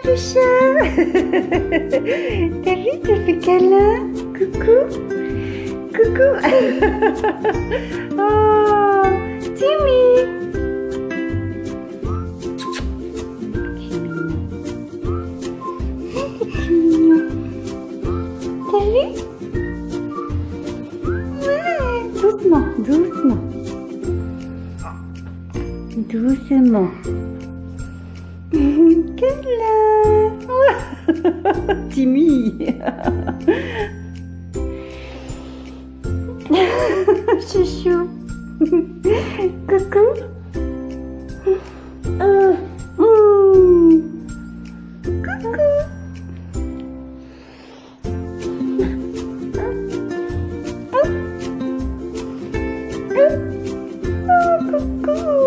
Le chat. T'as vu, t'as fait câlin. Coucou. Coucou. Oh, Timmy. T'as vu? Ouais, doucement, doucement. Doucement. Câlin. Timmy. Chouchou. Coucou. Coucou. Oh, coucou.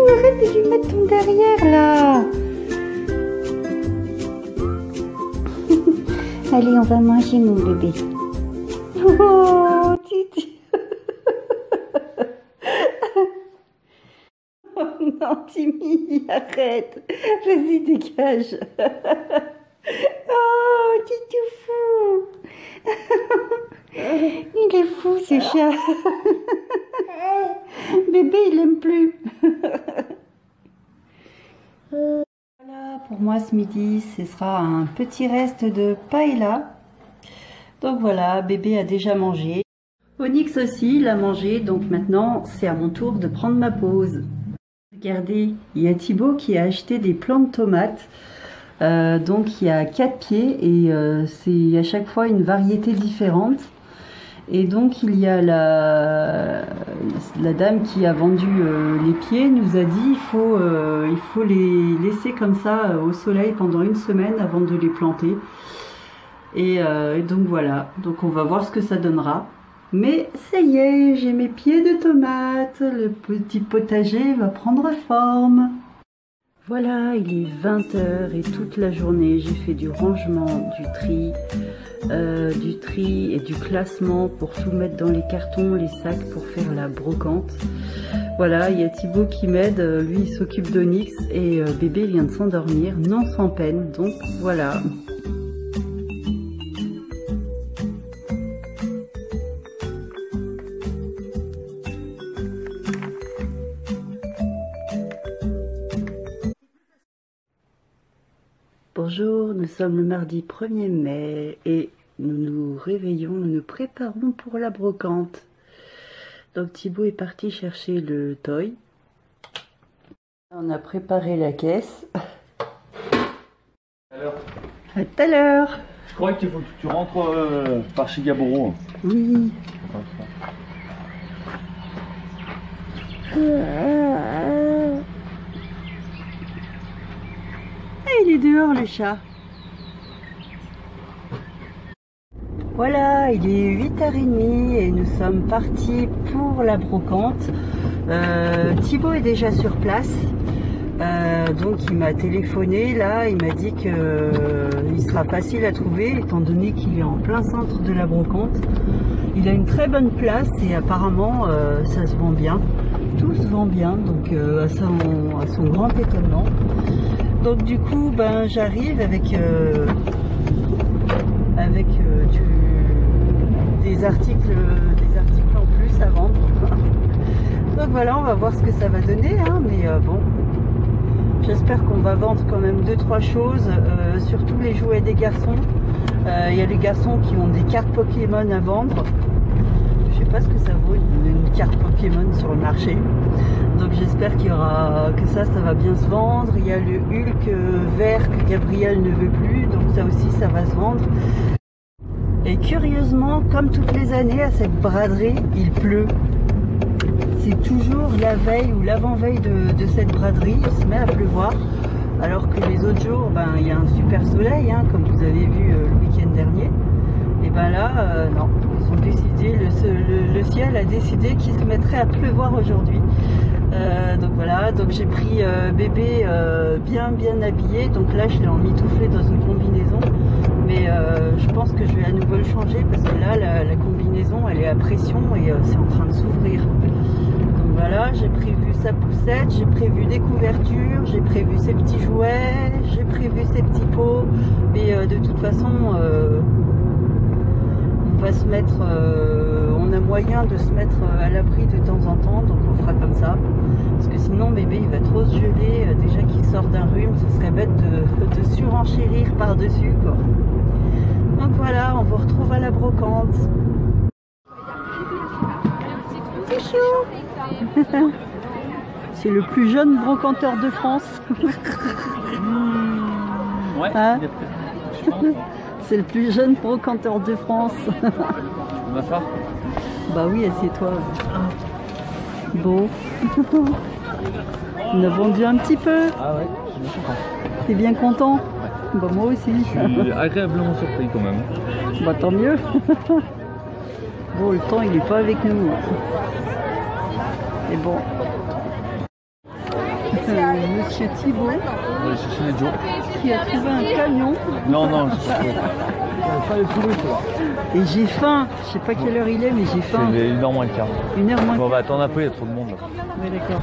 Arrête de lui mettre ton derrière là. Allez, on va manger mon bébé. Oh, Titi. Oh non, Timmy, arrête. Vas-y, dégage. Oh, t'es tout fou. Il est fou, ce chat. Bébé, il aime plus. Voilà, pour moi ce midi, ce sera un petit reste de paella. Donc voilà, bébé a déjà mangé. Onyx aussi, il a mangé, donc maintenant c'est à mon tour de prendre ma pause. Regardez, il y a Thibaut qui a acheté des plants de tomates. Donc il y a 4 pieds et c'est à chaque fois une variété différente. Et donc il y a la dame qui a vendu les pieds nous a dit il faut les laisser comme ça au soleil pendant 1 semaine avant de les planter. Et donc voilà, donc on va voir ce que ça donnera. Mais ça y est, j'ai mes pieds de tomates, le petit potager va prendre forme. Voilà, il est 20 h et toute la journée j'ai fait du rangement, du tri et du classement pour tout mettre dans les cartons, les sacs pour faire la brocante. Voilà, il y a Thibaut qui m'aide, lui il s'occupe d'Onyx et bébé vient de s'endormir, non sans peine, donc voilà. Bonjour, nous sommes le mardi 1er mai et nous nous réveillons, nous nous préparons pour la brocante. Donc Thibaut est parti chercher le toy. On a préparé la caisse. Alors, à tout à l'heure. je crois qu'il faut que tu rentres par chez Gaboro. Oui. Ah, il est dehors le chat. Voilà, il est 8h30 et nous sommes partis pour la brocante. Thibaut est déjà sur place. Donc il m'a téléphoné là, il m'a dit qu'il sera facile à trouver étant donné qu'il est en plein centre de la brocante. Il a une très bonne place et apparemment ça se vend bien. Tout se vend bien, donc à son grand étonnement. Donc du coup ben, j'arrive avec des articles en plus à vendre. Donc voilà, on va voir ce que ça va donner, hein, mais bon, j'espère qu'on va vendre quand même 2-3 choses, surtout les jouets des garçons. Il y a les garçons qui ont des cartes Pokémon à vendre. Je sais pas ce que ça vaut une carte Pokémon sur le marché. Donc donc j'espère qu'il y aura que ça va bien se vendre. Il y a le Hulk vert que Gabriel ne veut plus, donc ça aussi ça va se vendre. Et curieusement, comme toutes les années à cette braderie, il pleut. C'est toujours la veille ou l'avant-veille de cette braderie, il se met à pleuvoir. Alors que les autres jours, il y a un super soleil, hein, comme vous avez vu le week-end dernier. Et ben là, non, ils ont décidé, le ciel a décidé qu'il se mettrait à pleuvoir aujourd'hui. Donc voilà, donc j'ai pris bébé bien habillé, donc là je l'ai emmitouflé dans une combinaison, mais je pense que je vais à nouveau le changer parce que là la combinaison elle est à pression et c'est en train de s'ouvrir. Donc voilà, j'ai prévu sa poussette, j'ai prévu des couvertures, j'ai prévu ses petits jouets, j'ai prévu ses petits pots, et de toute façon on va se mettre, on a moyen de se mettre à l'abri de temps en temps, donc on fera comme ça. Parce que sinon bébé il va trop se geler, déjà qu'il sort d'un rhume, ce serait bête de surenchérir par-dessus quoi. Donc voilà, on vous retrouve à la brocante. C'est chaud. C'est le plus jeune brocanteur de France. Ouais, Hein, je pense. c'est le plus jeune brocanteur de France. On va faire. Bah oui, assieds-toi. Bon. On a vendu un petit peu. Ah ouais, je suis bien content. T'es bien content? Bah moi aussi. Je suis agréablement surpris quand même. Bah tant mieux. Bon, le temps il est pas avec nous. Et bon. Monsieur Thibault On va aller chercher les Joe. qui a trouvé un camion. Non, non, je sais pas les trouver, tu vois. Et j'ai faim. Je sais pas quelle heure il est, mais j'ai faim. C'est 1h moins le quart. 1h moins. Bon, on va attendre un peu, il y a trop de monde là. Oui, d'accord.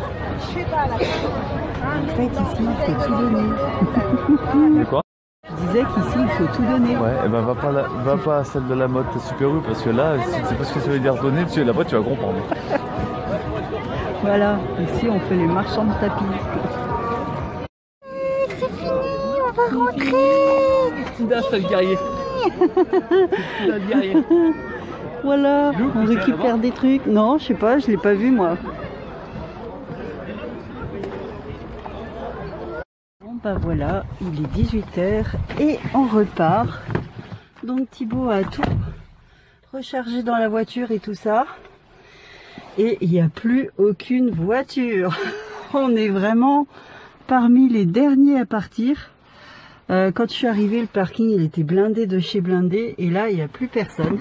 En fait, ici, il faut tout donner. De quoi? Je disais qu'ici, il faut tout donner. Ouais, et ben va pas à celle de la mode Super U parce que là, si tu sais pas ce que ça veut dire donner, tu es là-bas, tu vas comprendre. Voilà, ici, on fait les marchands de tapis. C'est fini, on va rentrer. Là, c'est le guerrier. C'est le guerrier. Voilà, Lou, on tu es récupère là-bas des trucs. Non, je sais pas, je l'ai pas vu moi. Bon bah voilà, il est 18h et on repart. Donc Thibaut a tout rechargé dans la voiture et tout ça. Et il n'y a plus aucune voiture. On est vraiment parmi les derniers à partir. Quand je suis arrivée, le parking il était blindé de chez blindé et là il n'y a plus personne.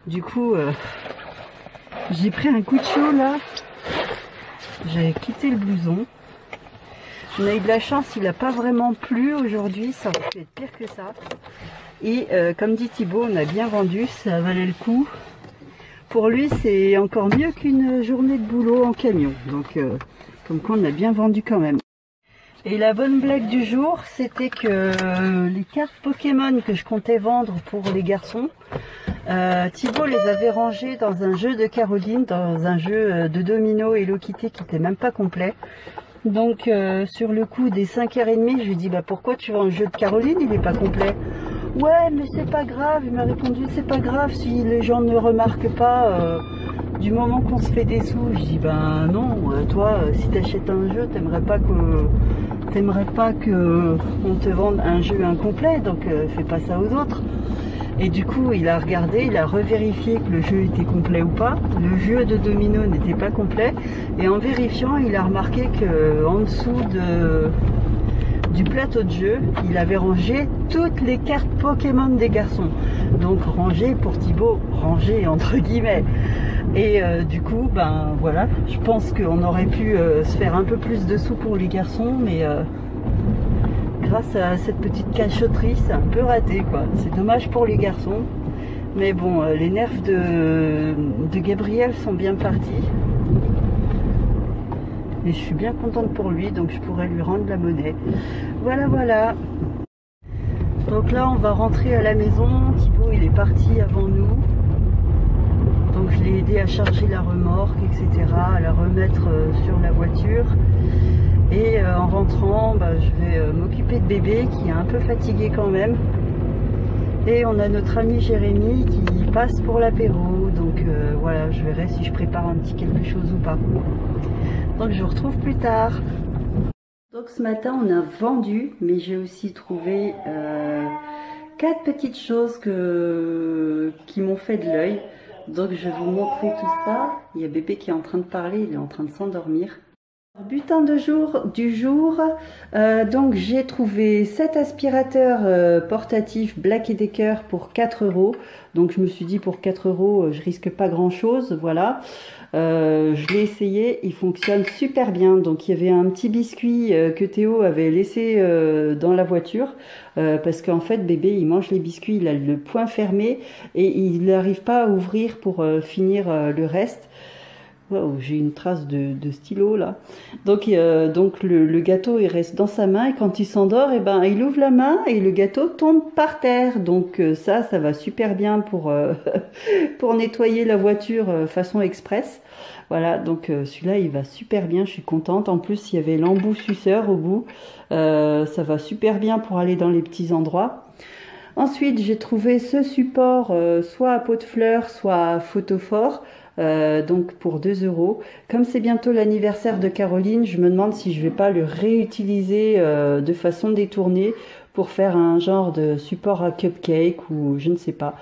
Du coup, j'ai pris un coup de chaud là. J'ai quitté le blouson. On a eu de la chance, il n'a pas vraiment plu aujourd'hui, ça aurait pu être pire que ça. Et comme dit Thibaut, on a bien vendu, ça valait le coup. Pour lui, c'est encore mieux qu'une journée de boulot en camion. Donc, comme quoi, on a bien vendu quand même. Et la bonne blague du jour, c'était que les cartes Pokémon que je comptais vendre pour les garçons, Thibaut les avait rangées dans un jeu de Caroline, dans un jeu de Domino et Hello Kitty qui n'était même pas complet. Donc, sur le coup des 5h30, je lui ai dit, bah, pourquoi tu vends le jeu de Caroline, il n'est pas complet? Ouais, mais c'est pas grave. Il m'a répondu, c'est pas grave si les gens ne remarquent pas du moment qu'on se fait des sous. Je dis, ben non, toi, si t'achètes un jeu, t'aimerais pas que on te vende un jeu incomplet, donc fais pas ça aux autres. Et du coup, il a regardé, il a revérifié que le jeu était complet ou pas. Le jeu de domino n'était pas complet. Et en vérifiant, il a remarqué que en dessous du plateau de jeu, il avait rangé toutes les cartes Pokémon des garçons. Donc rangé pour Thibaut, rangé entre guillemets. Et du coup, ben voilà, je pense qu'on aurait pu se faire un peu plus de sous pour les garçons, mais grâce à cette petite cachotterie, c'est un peu raté quoi. C'est dommage pour les garçons, mais bon, les nerfs de Gabriel sont bien partis. Et je suis bien contente pour lui, donc je pourrais lui rendre la monnaie. Voilà, voilà. Donc là, on va rentrer à la maison. Thibaut, il est parti avant nous. Donc je l'ai aidé à charger la remorque, etc., à la remettre sur la voiture. Et en rentrant, bah, je vais m'occuper de bébé, qui est un peu fatigué quand même. Et on a notre ami Jérémy qui passe pour l'apéro. Donc donc voilà, je verrai si je prépare un petit quelque chose ou pas. Donc je vous retrouve plus tard. Donc ce matin on a vendu, mais j'ai aussi trouvé 4 petites choses qui m'ont fait de l'œil. Donc je vais vous montrer tout ça. Il y a bébé qui est en train de parler, il est en train de s'endormir. Butin du jour, donc j'ai trouvé cet aspirateur portatif Black & Decker pour 4 €. Donc je me suis dit pour 4 € je risque pas grand chose, voilà. Je l'ai essayé, il fonctionne super bien. Donc il y avait un petit biscuit que Théo avait laissé dans la voiture parce qu'en fait bébé il mange les biscuits, il a le poing fermé et il n'arrive pas à ouvrir pour finir le reste. Wow, j'ai une trace de stylo là. Donc le gâteau il reste dans sa main et quand il s'endort, et ben il ouvre la main et le gâteau tombe par terre. Donc ça va super bien pour pour nettoyer la voiture façon express. Voilà, donc celui-là il va super bien, je suis contente. En plus il y avait l'embout suceur au bout. Ça va super bien pour aller dans les petits endroits. Ensuite j'ai trouvé ce support soit à pot de fleurs, soit à photophore. Donc pour 2 €. Comme c'est bientôt l'anniversaire de Caroline, je me demande si je vais pas le réutiliser de façon détournée pour faire un genre de support à cupcake ou je ne sais pas,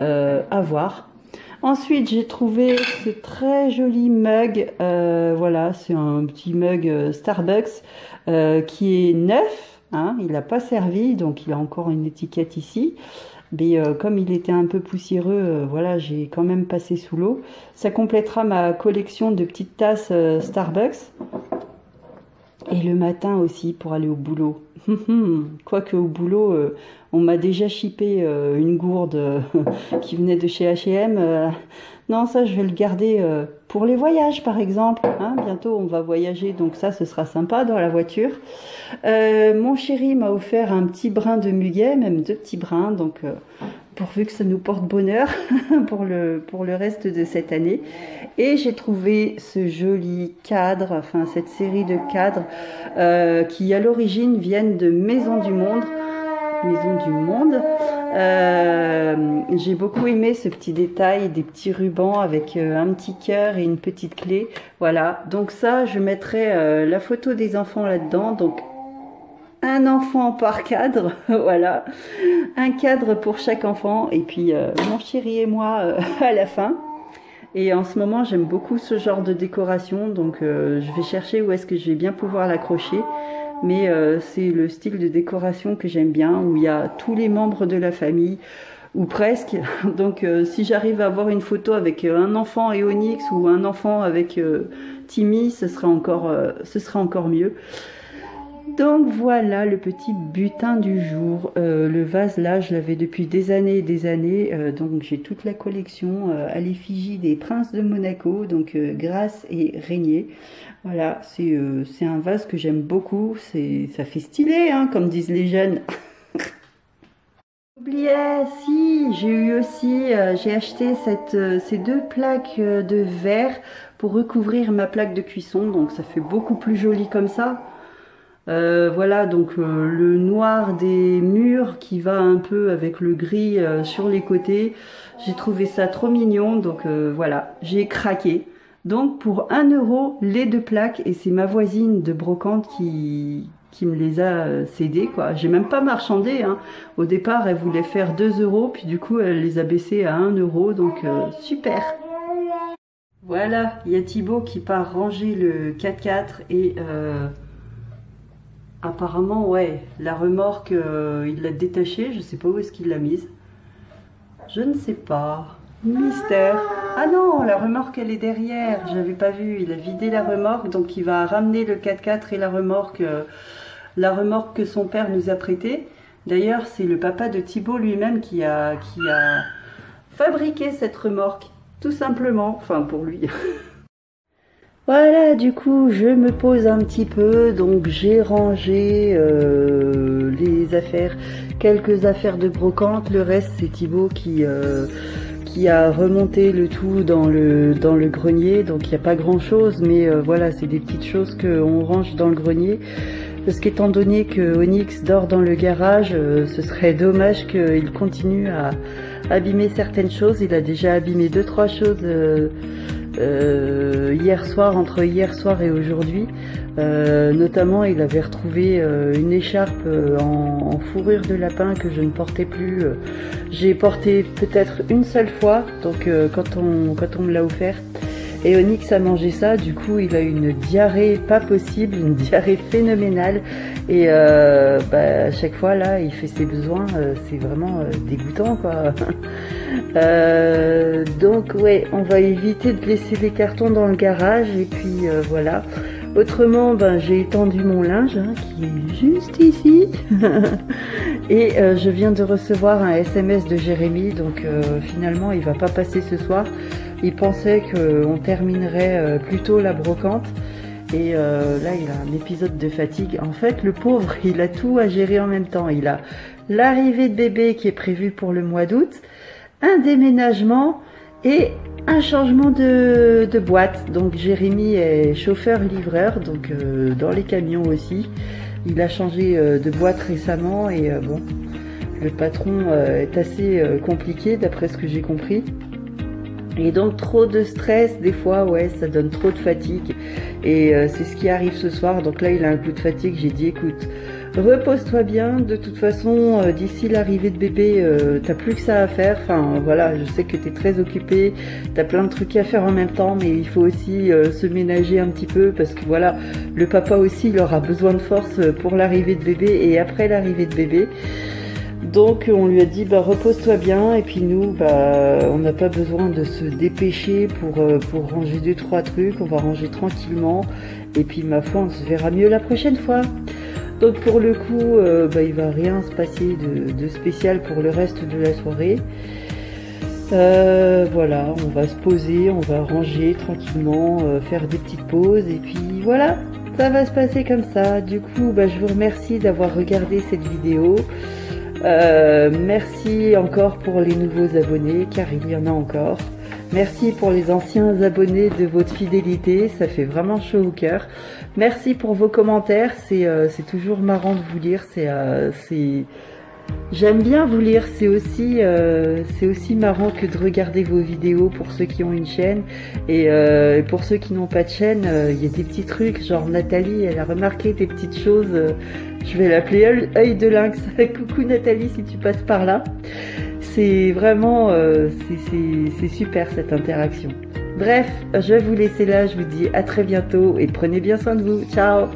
à voir. Ensuite j'ai trouvé ce très joli mug, voilà, c'est un petit mug Starbucks qui est neuf, hein, il n'a pas servi, donc il a encore une étiquette ici. Mais comme il était un peu poussiéreux, voilà, j'ai quand même passé sous l'eau. Ça complétera ma collection de petites tasses Starbucks. Et le matin aussi pour aller au boulot. Quoique au boulot, on m'a déjà shippé une gourde qui venait de chez H&M. Non, ça je vais le garder pour les voyages par exemple. Hein, bientôt on va voyager, donc ça ce sera sympa dans la voiture. Mon chéri m'a offert un petit brin de muguet, même 2 petits brins, donc pourvu que ça nous porte bonheur pour le reste de cette année. Et j'ai trouvé ce joli cadre, enfin cette série de cadres qui à l'origine viennent de Maison du Monde. Maison du Monde. J'ai beaucoup aimé ce petit détail, des petits rubans avec un petit cœur et une petite clé. Voilà, donc ça je mettrai la photo des enfants là-dedans. Donc un enfant par cadre, voilà, un cadre pour chaque enfant et puis mon chéri et moi à la fin. Et en ce moment j'aime beaucoup ce genre de décoration, donc je vais chercher où est-ce que je vais bien pouvoir l'accrocher. Mais c'est le style de décoration que j'aime bien, où il y a tous les membres de la famille, ou presque. Donc si j'arrive à avoir une photo avec un enfant et Onyx, ou un enfant avec Timmy, ce sera encore mieux. Donc voilà le petit butin du jour. Le vase là, je l'avais depuis des années et des années. Donc j'ai toute la collection à l'effigie des princes de Monaco, donc Grace et Régnier. Voilà, c'est un vase que j'aime beaucoup. Ça fait stylé, hein, comme disent les jeunes. J'oubliais, si, j'ai eu aussi, j'ai acheté ces 2 plaques de verre pour recouvrir ma plaque de cuisson. Donc ça fait beaucoup plus joli comme ça. Voilà, donc le noir des murs qui va un peu avec le gris sur les côtés. J'ai trouvé ça trop mignon, donc voilà, j'ai craqué. Donc pour 1 € les 2 plaques, et c'est ma voisine de brocante qui me les a cédées, quoi. J'ai même pas marchandé, hein. Au départ elle voulait faire 2 €, puis du coup elle les a baissés à 1 €, donc super. Voilà, il y a Thibaut qui part ranger le 4x4 et apparemment, ouais, la remorque, il l'a détachée, je sais pas où est-ce qu'il l'a mise. Je ne sais pas. Mystère. Ah non, la remorque, elle est derrière, j'avais pas vu. Il a vidé la remorque, donc il va ramener le 4x4 et la remorque que son père nous a prêtée. D'ailleurs, c'est le papa de Thibaut lui-même qui a fabriqué cette remorque, tout simplement, enfin pour lui. Voilà, du coup, je me pose un petit peu, donc j'ai rangé les affaires, quelques affaires de brocante, le reste c'est Thibaut qui a remonté le tout dans le grenier, donc il n'y a pas grand chose, mais voilà, c'est des petites choses qu'on range dans le grenier, parce qu'étant donné que Onyx dort dans le garage, ce serait dommage qu'il continue abîmer certaines choses. Il a déjà abîmé 2-3 choses hier soir, entre hier soir et aujourd'hui. Notamment, il avait retrouvé une écharpe en fourrure de lapin que je ne portais plus. J'ai porté peut-être une seule fois, donc quand on me l'a offert. Et Onyx a mangé ça, du coup il a une diarrhée pas possible, une diarrhée phénoménale. Et à chaque fois là, il fait ses besoins, c'est vraiment dégoûtant quoi. Donc ouais, on va éviter de laisser les cartons dans le garage et puis voilà. Autrement, j'ai étendu mon linge qui est juste ici. Et je viens de recevoir un SMS de Jérémy, donc finalement il va pas passer ce soir. Il pensait qu'on terminerait plus tôt la brocante. Et là, il a un épisode de fatigue. En fait, le pauvre, il a tout à gérer en même temps. Il a l'arrivée de bébé qui est prévue pour le mois d'août, un déménagement et un changement de boîte. Donc Jérémy est chauffeur-livreur, donc dans les camions aussi. Il a changé de boîte récemment et bon, le patron est assez compliqué d'après ce que j'ai compris. Et donc trop de stress, des fois, ouais, ça donne trop de fatigue. Et c'est ce qui arrive ce soir. Donc là, il a un coup de fatigue. J'ai dit, écoute, repose-toi bien. De toute façon, d'ici l'arrivée de bébé, t'as plus que ça à faire. Enfin, voilà, je sais que t'es très occupé. T'as plein de trucs à faire en même temps. Mais il faut aussi se ménager un petit peu. Parce que voilà, le papa aussi, il aura besoin de force pour l'arrivée de bébé et après l'arrivée de bébé. Donc on lui a dit repose-toi bien et puis nous on n'a pas besoin de se dépêcher pour ranger 2-3 trucs, on va ranger tranquillement et puis ma foi on se verra mieux la prochaine fois. Donc pour le coup il va rien se passer de spécial pour le reste de la soirée. Voilà, on va se poser, on va ranger tranquillement, faire des petites pauses et puis voilà, ça va se passer comme ça. Du coup je vous remercie d'avoir regardé cette vidéo. Merci encore pour les nouveaux abonnés, car il y en a encore. Merci pour les anciens abonnés de votre fidélité, ça fait vraiment chaud au cœur. Merci pour vos commentaires, c'est toujours marrant de vous lire. J'aime bien vous lire, c'est aussi marrant que de regarder vos vidéos pour ceux qui ont une chaîne. Et pour ceux qui n'ont pas de chaîne, il y a des petits trucs, genre Nathalie, elle a remarqué des petites choses. Je vais l'appeler œil de lynx. Coucou Nathalie, si tu passes par là. C'est vraiment, c'est super cette interaction. Bref, je vais vous laisser là, je vous dis à très bientôt et prenez bien soin de vous. Ciao!